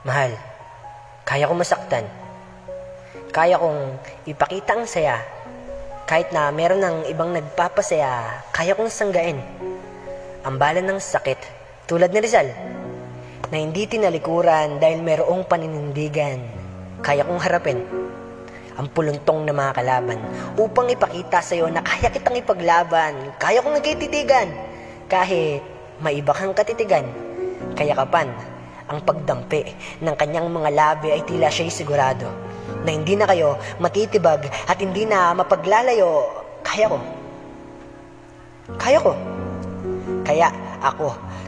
Mahal, kaya kong masaktan. Kaya kong ipakita ang saya. Kahit na meron ng ibang nagpapasaya, kaya kong sanggain ang bala ng sakit, tulad ni Rizal, na hindi tinalikuran dahil merong paninindigan. Kaya kong harapin ang puluntong na mga kalaban upang ipakita sa'yo na kaya kitang ipaglaban. Kaya kong nagtititigan kahit may iba kang katitigan. Kayakapan ang pagdampi ng kanyang mga labi ay tila siya'y sigurado na hindi na kayo matitibag at hindi na mapaglalayo. Kaya ko. Kaya ko.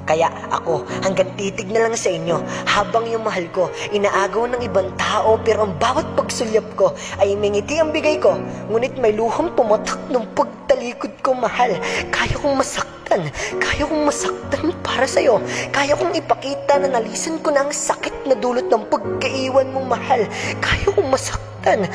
Kaya ako hanggang titig na lang sa inyo habang yung mahal ko inaagaw ng ibang tao, pero ang bawat pagsulyap ko ay mingiti ang bigay ko, ngunit may luhang pumatak ng pagtalikod ko. Mahal, kaya kong masaktan para sa'yo. Kaya kong ipakita na nalisan ko na ang sakit na dulot ng pagkaiwan mo. Mahal, kaya kong masaktan.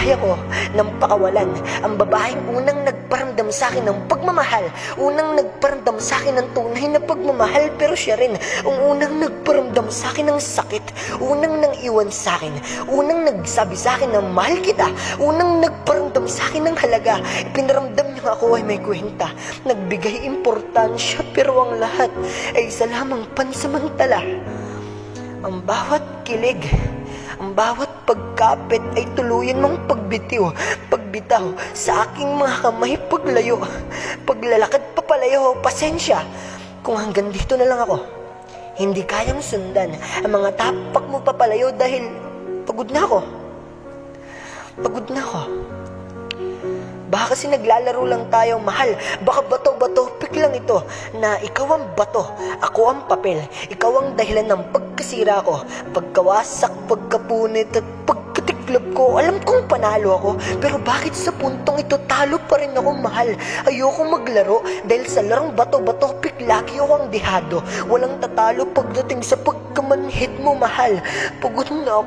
Kaya ko nang pakawalan ang babaeng unang nagparamdam sa akin ng pagmamahal, unang nagparamdam sa akin ng tunay na pagmamahal, pero siya rin ang unang nagparamdam sa akin ng sakit, unang nang iwan sa akin, unang nagsabi sa akin na mahal kita, unang nagparamdam sa akin ng halaga. Pinaramdam niya ako ay may kwenta, nagbigay importansya, pero ang lahat ay isa lamang pansamantala. Ang bawat kilig, ang bawat pagkapit ay tuluyan mong pagbitaw sa aking mga kamay paglayo. Paglalakad papalayo, pasensya kung hanggang dito na lang ako. Hindi kayang sundan ang mga tapak mo papalayo dahil pagod na ako. Baka kasi naglalaro lang tayo, mahal. Baka bato-bato, pik lang ito na ikaw ang bato, ako ang papel. Ikaw ang dahilan ng pagkasira ko, pagkawasak, pagkapunit at pagkatiklop ko. Alam kong panalo ako, pero bakit sa puntong ito talo pa rin ako, mahal? Ayoko maglaro dahil sa larong bato-bato, pik lagi ako ang dihado. Walang tatalo pagdating sa pagkamanhid mo, mahal. Pagod na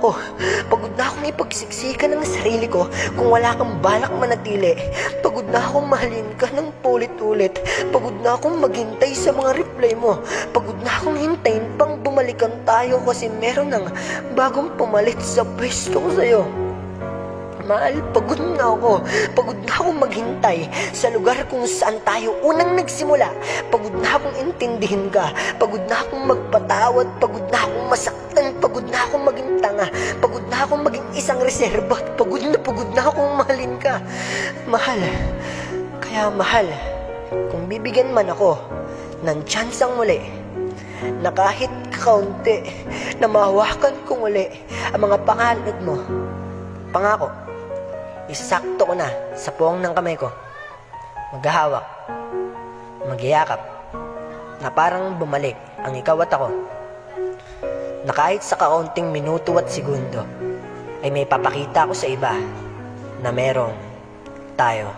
akong ipagsiksikan ng sarili ko kung wala kang balak manatili. Pagod na akong mahalin ka ng paulit-ulit. Pagod na akong maghintay sa mga reply mo. Pagod na akong hintayin pang bumalikan tayo kasi meron ng bagong pumalit sa pwesto ko sa'yo. Mahal, pagod na akong maghintay sa lugar kung saan tayo unang nagsimula. Pagod na akong intindihin ka, pagod na akong magpatawad, pagod na akong masaktan, pagod na akong maging tanga, pagod na akong maging isang reserba, pagod na akong mahalin ka. Mahal, kung bibigyan man ako ng tsansang muli, na kahit kaunti, na mahawakan ko muli ang mga pangalan mo, pangako, isasakto ko na sa puwang ng kamay ko, maghahawak, magyakap, na parang bumalik ang ikaw at ako, na kahit sa kaunting minuto at segundo ay may papakita ko sa iba na merong tayo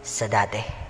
sa dati.